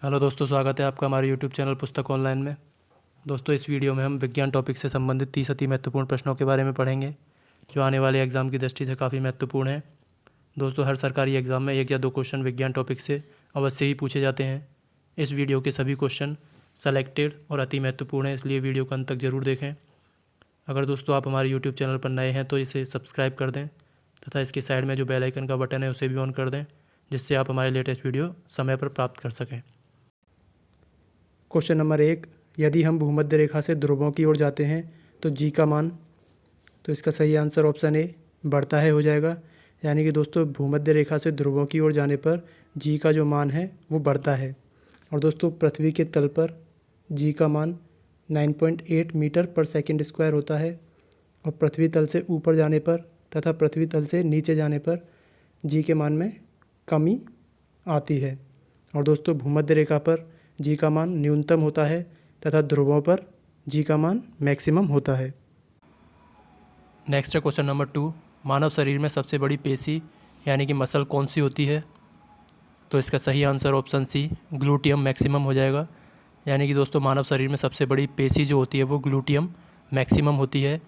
Hello दोस्तों, स्वागत है आपका हमारे यूट्यूब चैनल पुस्तक ऑनलाइन में। दोस्तों, इस वीडियो में हम विज्ञान टॉपिक से संबंधित 30 अति महत्वपूर्ण प्रश्नों के बारे में पढ़ेंगे जो आने वाले एग्जाम की दृष्टि से काफ़ी महत्वपूर्ण है। दोस्तों, हर सरकारी एग्जाम में 1 या 2 क्वेश्चन विज्ञान टॉपिक से अवश्य ही पूछे जाते हैं। इस वीडियो के सभी क्वेश्चन सेलेक्टेड और अति महत्वपूर्ण हैं, इसलिए वीडियो को अंत तक जरूर देखें। अगर दोस्तों आप हमारे यूट्यूब चैनल पर नए हैं तो इसे सब्सक्राइब कर दें तथा इसके साइड में जो बेल आइकन का बटन है उसे भी ऑन कर दें, जिससे आप हमारे लेटेस्ट वीडियो समय पर प्राप्त कर सकें। क्वेश्चन नंबर 1, यदि हम भूमध्य रेखा से ध्रुवों की ओर जाते हैं तो जी का मान, तो इसका सही आंसर ऑप्शन ए बढ़ता है हो जाएगा। यानी कि दोस्तों भूमध्य रेखा से ध्रुवों की ओर जाने पर जी का जो मान है वो बढ़ता है। और दोस्तों पृथ्वी के तल पर जी का मान 9.8 मीटर पर सेकंड स्क्वायर होता है और पृथ्वी तल से ऊपर जाने पर तथा पृथ्वी तल से नीचे जाने पर जी के मान में कमी आती है। और दोस्तों भूमध्य रेखा पर जी का मान न्यूनतम होता है तथा ध्रुवों पर जी का मान मैक्सिमम होता है। नेक्स्ट है क्वेश्चन नंबर 2, मानव शरीर में सबसे बड़ी पेशी यानी कि मसल कौन सी होती है? तो इसका सही आंसर ऑप्शन सी ग्लूटियम मैक्सिमम हो जाएगा। यानी कि दोस्तों मानव शरीर में सबसे बड़ी पेशी जो होती है वो ग्लूटियम मैक्सिमम होती है।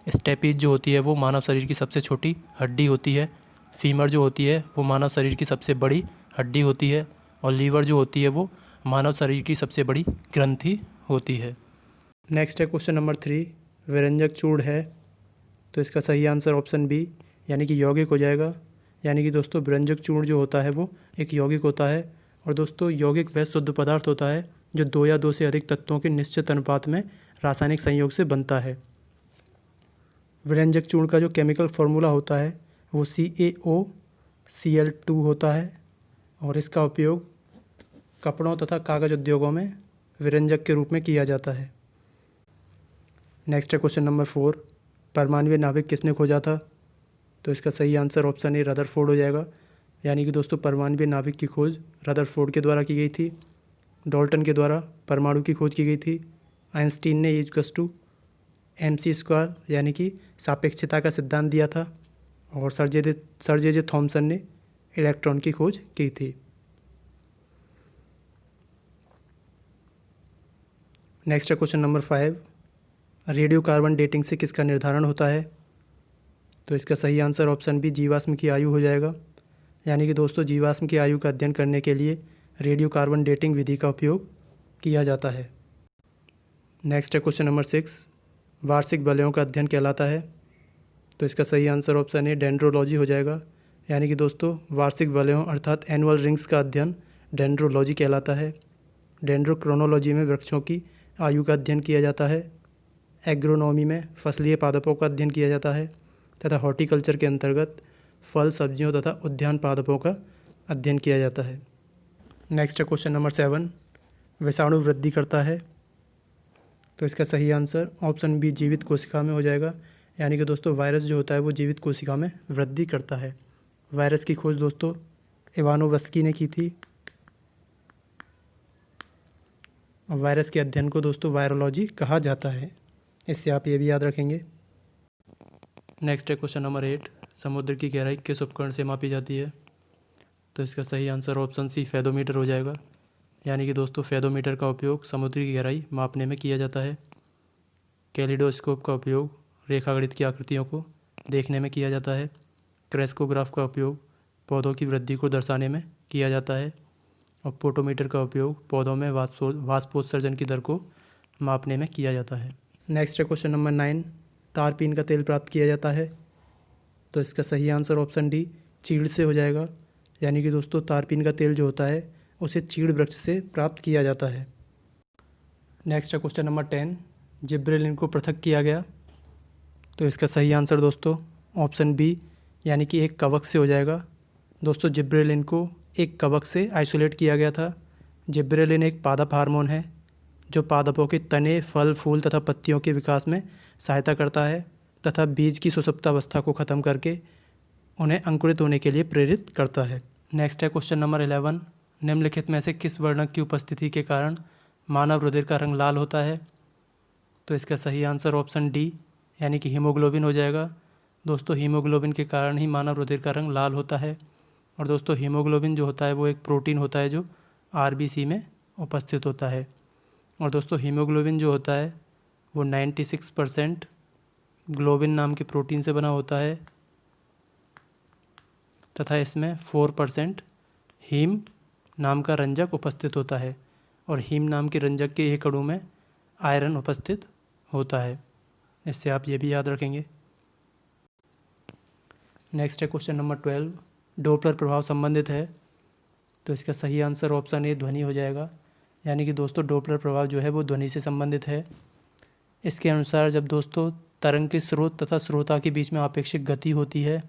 स्टेपीज जो होती है वो मानव शरीर की सबसे छोटी हड्डी होती है। फीमर जो होती है वो मानव शरीर की सबसे बड़ी हड्डी होती है। और लीवर जो होती है वो मानव शरीर की सबसे बड़ी ग्रंथि होती है। नेक्स्ट है क्वेश्चन नंबर 3, विरंजक चूर्ण है, तो इसका सही आंसर ऑप्शन बी यानी कि यौगिक हो जाएगा। यानी कि दोस्तों विरंजक चूर्ण जो होता है वो एक यौगिक होता है। और दोस्तों यौगिक वह शुद्ध पदार्थ होता है जो 2 या 2 से अधिक तत्वों के निश्चित अनुपात में रासायनिक संयोग से बनता है। विरंजक चूर्ण का जो केमिकल फार्मूला होता है वो CaOCl2 होता है और इसका उपयोग कपड़ों तथा कागज उद्योगों में विरंजक के रूप में किया जाता है। नेक्स्ट है क्वेश्चन नंबर 4, परमाणु नाभिक किसने खोजा था? तो इसका सही आंसर ऑप्शन ए रदरफोर्ड हो जाएगा। यानी कि दोस्तों परमाणु नाभिक की खोज रदरफोर्ड के द्वारा की गई थी। डाल्टन के द्वारा परमाणु की खोज की गई थी। आइंस्टीन ने E=mc² यानी कि सापेक्षता का सिद्धांत दिया था। और सर जे थॉमसन ने इलेक्ट्रॉन की खोज की थी। नेक्स्ट है question number 5, radio carbon dating से किसका निर्धारण होता है? तो इसका सही आंसर ऑप्शन बी जीवाश्म की आयु हो जाएगा। यानी कि दोस्तों जीवाश्म की आयु का अध्ययन करने के लिए रेडियो कार्बन डेटिंग विधि का उपयोग किया जाता है। नेक्स्ट है क्वेश्चन नंबर 6, वार्षिक वलयों का अध्ययन कहलाता है। तो इसका सही आंसर ऑप्शन ए डेंड्रोलॉजी हो जाएगा। यानी कि दोस्तों वार्षिक वलयों अर्थात एनुअल रिंग्स का अध्ययन डेंड्रोलॉजी कहलाता है। डेंड्रोक्रोनोलॉजी में वृक्षों की आयु का अध्ययन किया जाता है। एग्रोनॉमी में फसलीय पादपों का अध्ययन किया जाता है तथा हॉर्टिकल्चर के अंतर्गत फल सब्जियों तथा उद्यान पादपों का अध्ययन किया जाता है। नेक्स्ट है क्वेश्चन नंबर 7, विषाणु वृद्धि करता है। तो इसका सही आंसर ऑप्शन बी जीवित कोशिका में हो जाएगा। यानी कि दोस्तों वायरस जो होता है वो जीवित कोशिका में वृद्धि करता है। वायरस की खोज दोस्तों इवानोव्स्की ने की थी। और वायरस के अध्ययन को दोस्तों वायरोलॉजी कहा जाता है। इससे आप ये भी याद रखेंगे। नेक्स्ट है क्वेश्चन नंबर 8, समुद्र की गहराई किस उपकरण से मापी जाती है? तो इसका सही आंसर ऑप्शन सी फेदोमीटर हो जाएगा। यानी कि दोस्तों फेदोमीटर का उपयोग समुद्र की गहराई मापने में किया जाता है। कैलिडोस्कोप का उपयोग रेखागणित की आकृतियों को देखने में किया जाता है। क्रेस्कोग्राफ का उपयोग पौधों की वृद्धि को दर्शाने में किया जाता है। और पोटोमीटर का उपयोग पौधों में वाष्पोत्सर्जन की दर को मापने में किया जाता है। नेक्स्ट है क्वेश्चन नंबर 9, तारपीन का तेल प्राप्त किया जाता है। तो इसका सही आंसर ऑप्शन डी चीड़ से हो जाएगा। यानी कि दोस्तों तारपीन का तेल जो होता है उसे चीड़ वृक्ष से प्राप्त किया जाता है। नेक्स्ट है क्वेश्चन नंबर 10, जिब्रेलिन को पृथक किया गया। तो इसका सही आंसर दोस्तों ऑप्शन बी यानी कि एक कवक से हो जाएगा। दोस्तों जिब्रेलिन को एक कवक से आइसोलेट किया गया था। जिब्रेलिन एक पादप हार्मोन है जो पादपों के तने, फल, फूल तथा पत्तियों के विकास में सहायता करता है तथा बीज की सुसुप्तावस्था को ख़त्म करके उन्हें अंकुरित होने के लिए प्रेरित करता है। नेक्स्ट है क्वेश्चन नंबर 11, निम्नलिखित में से किस वर्णक की उपस्थिति के कारण मानव रुधिर का रंग लाल होता है? तो इसका सही आंसर ऑप्शन डी यानी कि हीमोग्लोबिन हो जाएगा। दोस्तों हीमोग्लोबिन के कारण ही मानव रुधिर का रंग लाल होता है। और दोस्तों हीमोग्लोबिन जो होता है वो एक प्रोटीन होता है जो आरबीसी में उपस्थित होता है। और दोस्तों हीमोग्लोबिन जो होता है वो 96% ग्लोबिन नाम के प्रोटीन से बना होता है तथा इसमें 4% हीम नाम का रंजक उपस्थित होता है और हीम नाम के रंजक के एक अणु में आयरन उपस्थित होता है। इससे आप ये भी याद रखेंगे। नेक्स्ट है क्वेश्चन नंबर 12, डोपलर प्रभाव संबंधित है, तो इसका सही आंसर ऑप्शन ए ध्वनि हो जाएगा। यानी कि दोस्तों डोपलर प्रभाव जो है वो ध्वनि से संबंधित है। इसके अनुसार जब दोस्तों तरंग के स्रोत तथा श्रोता के बीच में आपेक्षिक गति होती है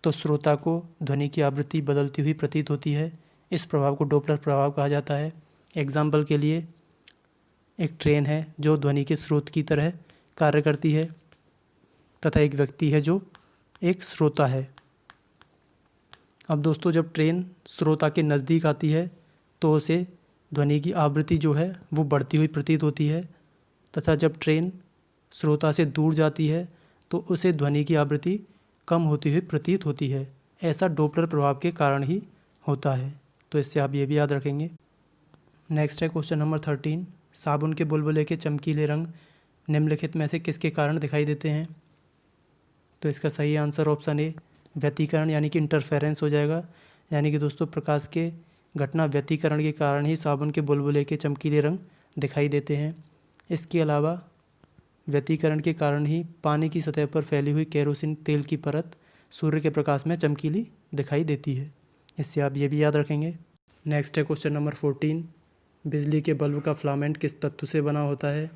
तो श्रोता को ध्वनि की आवृत्ति बदलती हुई प्रतीत होती है। इस प्रभाव को डोपलर प्रभाव कहा जाता है। एग्जाम्पल के लिए एक ट्रेन है जो ध्वनि के स्रोत की तरह कार्य करती है तथा एक व्यक्ति है जो एक श्रोता है। अब दोस्तों जब ट्रेन श्रोता के नज़दीक आती है तो उसे ध्वनि की आवृत्ति जो है वो बढ़ती हुई प्रतीत होती है तथा जब ट्रेन श्रोता से दूर जाती है तो उसे ध्वनि की आवृत्ति कम होती हुई प्रतीत होती है। ऐसा डोपलर प्रभाव के कारण ही होता है, तो इससे आप ये भी याद रखेंगे। नेक्स्ट है क्वेश्चन नंबर 13, साबुन के बुलबुले के चमकीले रंग निम्नलिखित में से किसके कारण दिखाई देते हैं? तो इसका सही आंसर ऑप्शन ए व्यतिकरण यानी कि इंटरफेरेंस हो जाएगा। यानी कि दोस्तों प्रकाश के घटना व्यतिकरण के कारण ही साबुन के बुलबुले के चमकीले रंग दिखाई देते हैं। इसके अलावा व्यतिकरण के कारण ही पानी की सतह पर फैली हुई केरोसिन तेल की परत सूर्य के प्रकाश में चमकीली दिखाई देती है। इससे आप ये भी याद रखेंगे। नेक्स्ट है क्वेश्चन नंबर 14, बिजली के बल्ब का फिलामेंट किस तत्व से बना होता है?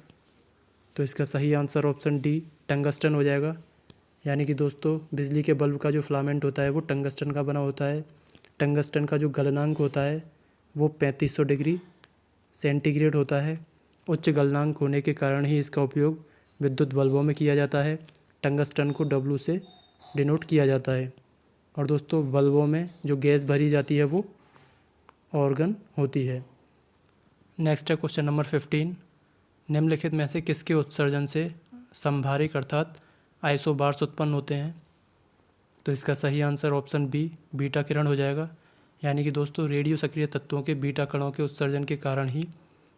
तो इसका सही आंसर ऑप्शन डी टंगस्टन हो जाएगा। यानी कि दोस्तों बिजली के बल्ब का जो फिलामेंट होता है वो टंगस्टन का बना होता है। टंगस्टन का जो गलनांक होता है वो 3500 डिग्री सेंटीग्रेड होता है। उच्च गलनांक होने के कारण ही इसका उपयोग विद्युत बल्बों में किया जाता है। टंगस्टन को W से डिनोट किया जाता है। और दोस्तों बल्बों में जो गैस भरी जाती है वो ऑर्गन होती है। नेक्स्ट है क्वेश्चन नंबर 15, निम्नलिखित में से किसके उत्सर्जन से संभारिक अर्थात आइसोबार्स उत्पन्न होते हैं? तो इसका सही आंसर ऑप्शन बी बीटा किरण हो जाएगा। यानी कि दोस्तों रेडियो सक्रिय तत्वों के बीटा कणों के उत्सर्जन के कारण ही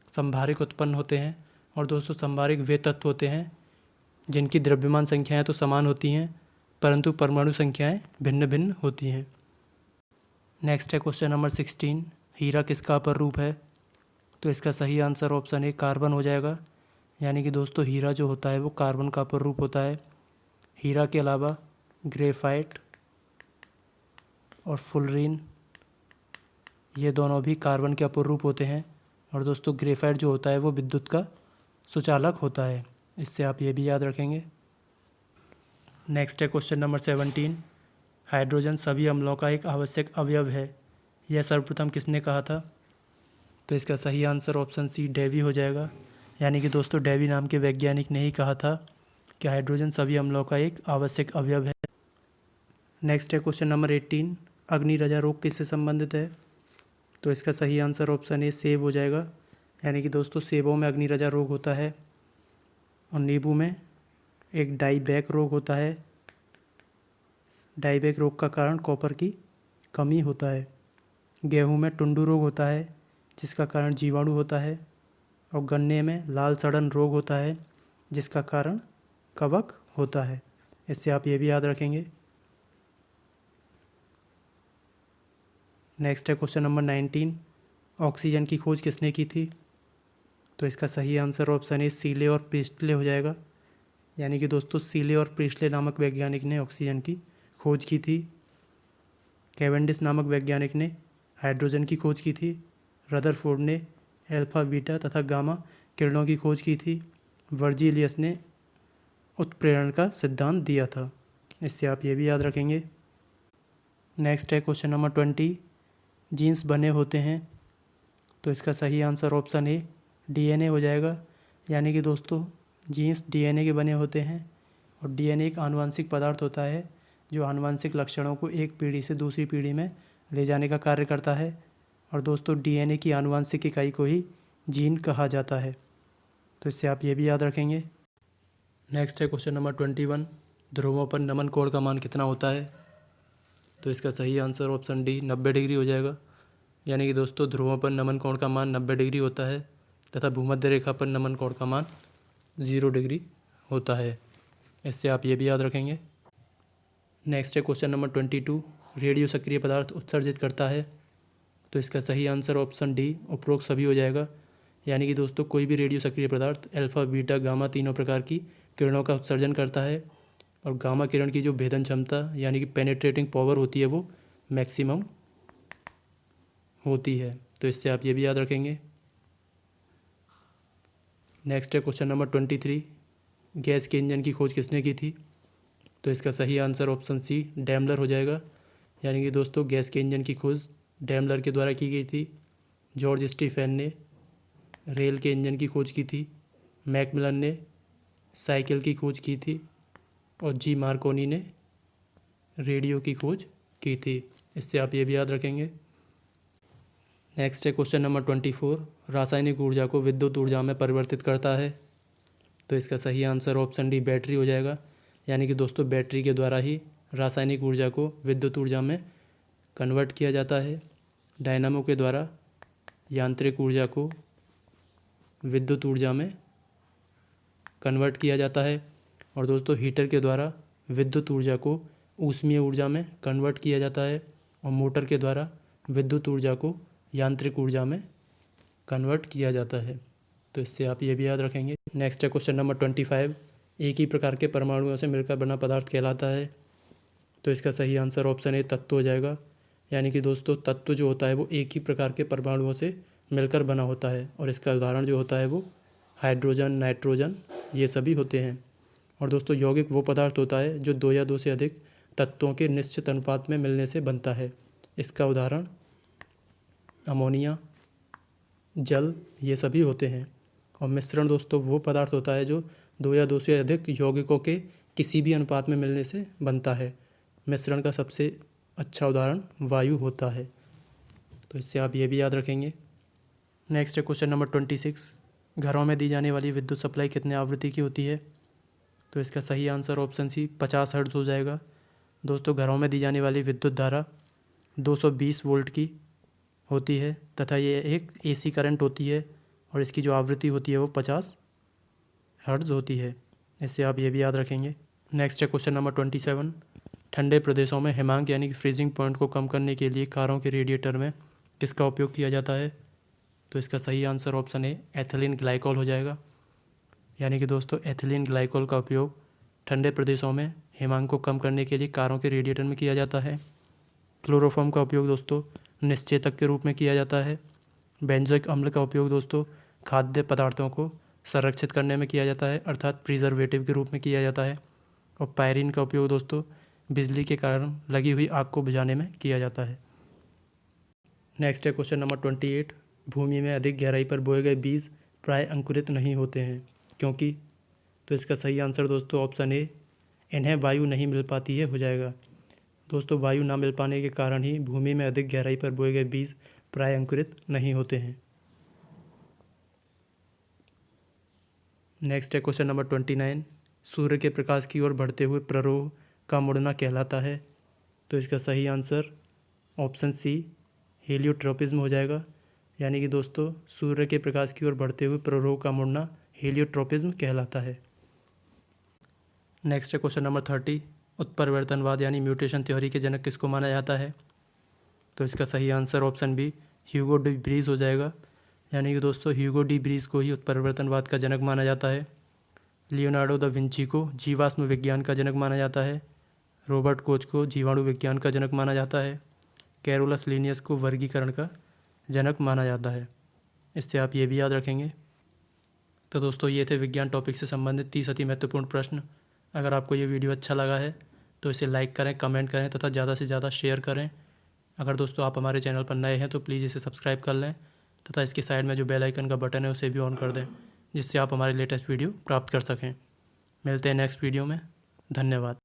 संभारिक उत्पन्न होते हैं। और दोस्तों संभारिक वे तत्व होते हैं जिनकी द्रव्यमान संख्याएं तो समान होती हैं परंतु परमाणु संख्याएं भिन्न भिन्न होती हैं। नेक्स्ट है क्वेश्चन नंबर 16, हीरा किसका अपर रूप है? तो इसका सही आंसर ऑप्शन ए कार्बन हो जाएगा। यानी कि दोस्तों हीरा जो होता है वो कार्बन का अपर रूप होता है। हीरा के अलावा ग्रेफाइट और फुलरीन ये दोनों भी कार्बन के अपर रूप होते हैं। और दोस्तों ग्रेफाइट जो होता है वो विद्युत का सुचालक होता है। इससे आप ये भी याद रखेंगे। नेक्स्ट है क्वेश्चन नंबर 17, हाइड्रोजन सभी अम्लों का एक आवश्यक अवयव है, यह सर्वप्रथम किसने कहा था? तो इसका सही आंसर ऑप्शन सी डेवी हो जाएगा। यानी कि दोस्तों डेवी नाम के वैज्ञानिक ने ही कहा था कि हाइड्रोजन सभी अम्लों का एक आवश्यक अवयव है। नेक्स्ट है क्वेश्चन नंबर 18, अग्निरजा रोग किससे संबंधित है? तो इसका सही आंसर ऑप्शन ए सेब हो जाएगा। यानी कि दोस्तों सेबों में अग्निरजा रोग होता है और नींबू में एक डाईबैक रोग होता है। डाईबैक रोग का कारण कॉपर की कमी होता है। गेहूं में टुंडू रोग होता है जिसका कारण जीवाणु होता है। और गन्ने में लाल सड़न रोग होता है जिसका कारण कवक होता है। इससे आप ये भी याद रखेंगे। नेक्स्ट है क्वेश्चन नंबर 19, ऑक्सीजन की खोज किसने की थी? तो इसका सही आंसर ऑप्शन ए सीले और प्रीस्टले हो जाएगा। यानी कि दोस्तों सीले और प्रीस्टले नामक वैज्ञानिक ने ऑक्सीजन की खोज की थी। कैवेंडिश नामक वैज्ञानिक ने हाइड्रोजन की खोज की थी। रदरफोर्ड ने अल्फा बीटा तथा गामा किरणों की खोज की थी। वर्जीलियस ने उत्प्रेरण का सिद्धांत दिया था। इससे आप ये भी याद रखेंगे। नेक्स्ट है क्वेश्चन नंबर 20, जीन्स बने होते हैं। तो इसका सही आंसर ऑप्शन ए डीएनए हो जाएगा। यानी कि दोस्तों जीन्स डीएनए के बने होते हैं और डीएनए एक आनुवंशिक पदार्थ होता है जो आनुवंशिक लक्षणों को एक पीढ़ी से दूसरी पीढ़ी में ले जाने का कार्य करता है। और दोस्तों डीएनए की आनुवंशिक इकाई को ही जीन कहा जाता है। तो इससे आप ये भी याद रखेंगे। नेक्स्ट है क्वेश्चन नंबर 21, ध्रुवों पर नमन कोण का मान कितना होता है? तो इसका सही आंसर ऑप्शन डी 90 डिग्री हो जाएगा। यानी कि दोस्तों ध्रुवों पर नमन कोण का मान 90 डिग्री होता है तथा भूमध्य रेखा पर नमन कोण का मान 0 डिग्री होता है। इससे आप ये भी याद रखेंगे। नेक्स्ट है क्वेश्चन नंबर 22, रेडियो सक्रिय पदार्थ उत्सर्जित करता है। तो इसका सही आंसर ऑप्शन डी उपरोक्त सभी हो जाएगा। यानी कि दोस्तों कोई भी रेडियो सक्रिय पदार्थ अल्फा बीटा गामा तीनों प्रकार की किरणों का उत्सर्जन करता है और गामा किरण की जो भेदन क्षमता यानी कि पेनेट्रेटिंग पावर होती है वो मैक्सिमम होती है। तो इससे आप ये भी याद रखेंगे। नेक्स्ट है क्वेश्चन नंबर 23, गैस के इंजन की खोज किसने की थी। तो इसका सही आंसर ऑप्शन सी डैमलर हो जाएगा। यानी कि दोस्तों गैस के इंजन की खोज डैमलर के द्वारा की गई थी। जॉर्ज स्टीफेन ने रेल के इंजन की खोज की थी। मैकमिलन ने साइकिल की खोज की थी और जी मार्कोनी ने रेडियो की खोज की थी। इससे आप ये भी याद रखेंगे। नेक्स्ट है क्वेश्चन नंबर 24, रासायनिक ऊर्जा को विद्युत ऊर्जा में परिवर्तित करता है। तो इसका सही आंसर ऑप्शन डी बैटरी हो जाएगा। यानी कि दोस्तों बैटरी के द्वारा ही रासायनिक ऊर्जा को विद्युत ऊर्जा में कन्वर्ट किया जाता है। डायनामो के द्वारा यांत्रिक ऊर्जा को विद्युत ऊर्जा में कन्वर्ट किया जाता है और दोस्तों हीटर के द्वारा विद्युत ऊर्जा को ऊष्मीय ऊर्जा में कन्वर्ट किया जाता है और मोटर के द्वारा विद्युत ऊर्जा को यांत्रिक ऊर्जा में कन्वर्ट किया जाता है। तो इससे आप ये भी याद रखेंगे। नेक्स्ट है क्वेश्चन नंबर 25, एक ही प्रकार के परमाणुओं से मिलकर बना पदार्थ कहलाता है। तो इसका सही आंसर ऑप्शन ए तत्व हो जाएगा। यानी कि दोस्तों तत्व जो होता है वो एक ही प्रकार के परमाणुओं से मिलकर बना होता है और इसका उदाहरण जो होता है वो हाइड्रोजन, नाइट्रोजन ये सभी होते हैं। और दोस्तों यौगिक वो पदार्थ होता है जो 2 या 2 से अधिक तत्वों के निश्चित अनुपात में मिलने से बनता है। इसका उदाहरण अमोनिया, जल ये सभी होते हैं। और मिश्रण दोस्तों वो पदार्थ होता है जो 2 या 2 से अधिक यौगिकों के किसी भी अनुपात में मिलने से बनता है। मिश्रण का सबसे अच्छा उदाहरण वायु होता है। तो इससे आप ये भी याद रखेंगे। नेक्स्ट है क्वेश्चन नंबर 26, घरों में दी जाने वाली विद्युत सप्लाई कितने आवृत्ति की होती है। तो इसका सही आंसर ऑप्शन सी 50 हर्ट्ज हो जाएगा। दोस्तों घरों में दी जाने वाली विद्युत धारा 220 वोल्ट की होती है तथा ये एक एसी करंट होती है और इसकी जो आवृत्ति होती है वो 50 हर्ट्ज होती है। इससे आप ये भी याद रखेंगे। नेक्स्ट है क्वेश्चन नंबर 27, ठंडे प्रदेशों में हिमांक यानी कि फ्रीजिंग पॉइंट को कम करने के लिए कारों के रेडिएटर में किसका उपयोग किया जाता है। तो इसका सही answer option A ethylene glycol हो जाएगा। यानी कि दोस्तों एथिलीन ग्लाइकॉल का उपयोग ठंडे प्रदेशों में हिमांक को कम करने के लिए कारों के रेडिएटर में किया जाता है। क्लोरोफॉर्म का उपयोग दोस्तों निश्चेतक के रूप में किया जाता है। बेंजोइक अम्ल का उपयोग दोस्तों खाद्य पदार्थों को संरक्षित करने में किया जाता है अर्थात प्रिजर्वेटिव के रूप में किया जाता है। और पायरीन का उपयोग दोस्तों बिजली के कारण लगी हुई आग को बुझाने में किया जाता है। नेक्स्ट है क्वेश्चन नंबर 28, भूमि में अधिक गहराई पर बोए गए बीज प्राय अंकुरित नहीं होते हैं क्योंकि। तो इसका सही आंसर दोस्तों ऑप्शन ए इन्हें वायु नहीं मिल पाती है हो जाएगा। दोस्तों वायु ना मिल पाने के कारण ही भूमि में अधिक गहराई पर बोए गए बीज प्राय अंकुरित नहीं होते हैं। नेक्स्ट है क्वेश्चन नंबर 29, सूर्य के प्रकाश की ओर बढ़ते हुए प्ररोह का मुड़ना कहलाता है। तो इसका सही आंसर ऑप्शन सी हेलियोट्रोपिज्म हो जाएगा। यानी कि दोस्तों सूर्य के प्रकाश की ओर बढ़ते हुए प्ररोह का मुड़ना हेलियोट्रोपिज्म कहलाता है। नेक्स्ट है क्वेश्चन नंबर 30, उत्परिवर्तनवाद यानी म्यूटेशन थ्योरी के जनक किसको माना जाता है। तो इसका सही answer option B Hugo de Vries हो जाएगा। यानी कि दोस्तों ह्यूगो डी ब्रीज को ही उत्परिवर्तनवाद का जनक माना जाता है। लियोनार्डो दा विंची को जीवाश्म विज्ञान का जनक माना जाता है। रॉबर्ट कोच को जीवाणु विज्ञान का जनक माना जाता है। कैरोलस लीनियस को वर्गीकरण का जनक माना जाता है। इससे आप ये भी याद रखेंगे। तो दोस्तों ये थे विज्ञान टॉपिक से संबंधित 30 अति महत्वपूर्ण प्रश्न। अगर आपको ये वीडियो अच्छा लगा है तो इसे लाइक करें, कमेंट करें तथा ज़्यादा से ज़्यादा शेयर करें। अगर दोस्तों आप हमारे चैनल पर नए हैं तो प्लीज़ इसे सब्सक्राइब कर लें तथा इसके साइड में जो बेल आइकन का बटन है उसे भी ऑन कर दें जिससे आप हमारे लेटेस्ट वीडियो प्राप्त कर सकें। मिलते हैं नेक्स्ट वीडियो में। धन्यवाद।